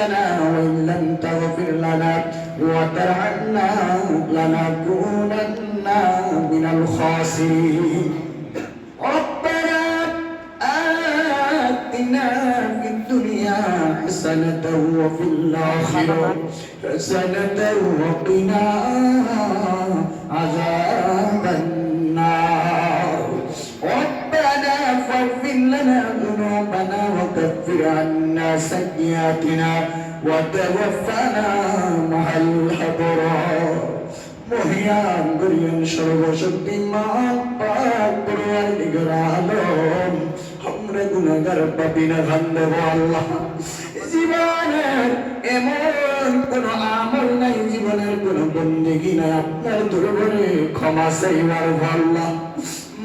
أنفسنا وإن لم تغفر لنا وترحمنا لنكونن من الخاسرين ربنا آتنا في الدنيا حسنة وفي الآخرة حسنة وقنا عذاب النار ربنا فاغفر لنا ذنوبنا وكفر عنا سيئاتنا وتوفنا مع الأبرار মহিয়ান গরিয়ান সর্বশক্তিমান পাক পরওয়ারদিগার আলম আমরা গুনাহগার পাপী না বান্দা আল্লাহ জীবনের এমন কোন আমল নাই জীবনের কোন বন্দেগী নাই আপনার দরবারে ক্ষমা চাইবার আল্লাহ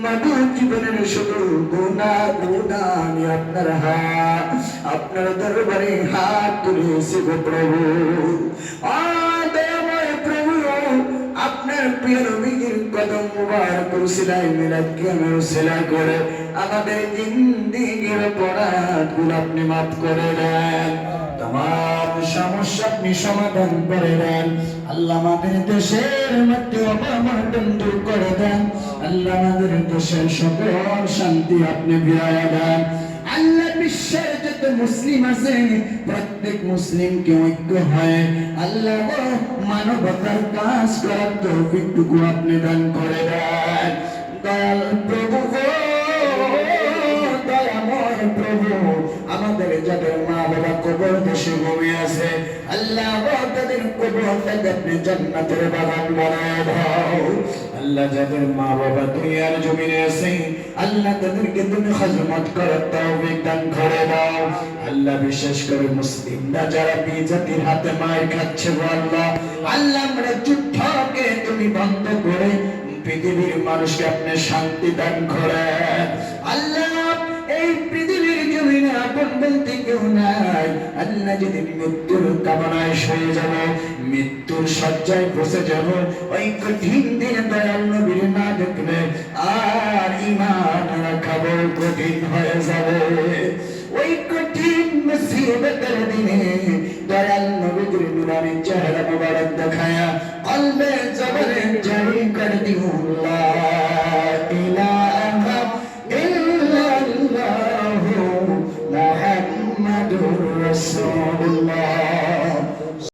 মাদুর জীবনের শুধু গুনাহ আমি আপনার দরবারে হাত তুলেছি গো প্রভু দয়াময় প্রভু আপনার প্রিয় নবীর কদম মুবারক সিলাই মিলাদ কিয়ামের সিলাই করে আমাদের জিন্দেগীর অপরাধগুলো আপনি মাফ করে দেন तमाम সমস্যা আপনি সমাধান করে দেন আল্লাহ আমাদের দেশের মধ্যে অবমাননা দূর করে দেন আল্লাহ আমাদের দেশের সকল শান্তি আপনি ফিরিয়ে দেন আল্লাহ বিশ্বের যত মুসলিম আছে প্রত্যেক মুসলিমকে ঐক্য হয় আল্লাহ মানবতার কাজ করার তৌফিকটুকু আপনি দান করে দেন দয়াল প্রভু দয়াময় প্রভু আমাদের যাদের মা বাবা কবর দেশে ঘুমিয়ে আছে আল্লাহ তাদের কবরটাকে আপনি জান্নাতের বাগান বানায় দাও আল্লাহ যাদের মা বাবা দুনিয়ার জমিনে আছে আল্লাহ তাদেরকে তুমি খিদমত করার তৌফিক দান করে দাও আল্লাহ বিশেষ করে মুসলিমরা যারা বিজাতির হাতে মার খাচ্ছে আল্লাহ আল্লাহ আমরা যুদ্ধকে তুমি বন্ধ করে পৃথিবীর মানুষকে আপনি শান্তি দান করেন আল্লাহ এই পৃথিবীর জমিনে আপন বলতে কেউ নাই আল্লাহ যেদিন মৃত্যুর কামনায় শুয়ে যাব মৃত্যুর শয্যায় বসে যাব ওই কঠিন দিনে দয়াল নবীর না দেখলে আর ঈমান রাখা বড় কঠিন হয়ে যাবে ওই কঠিন মুসিবতের দিনে দয়াল নবীর নুরানি চেহারা মুবারক দেখায়া কলবে জবরে জারি করে দিও আল্লাহ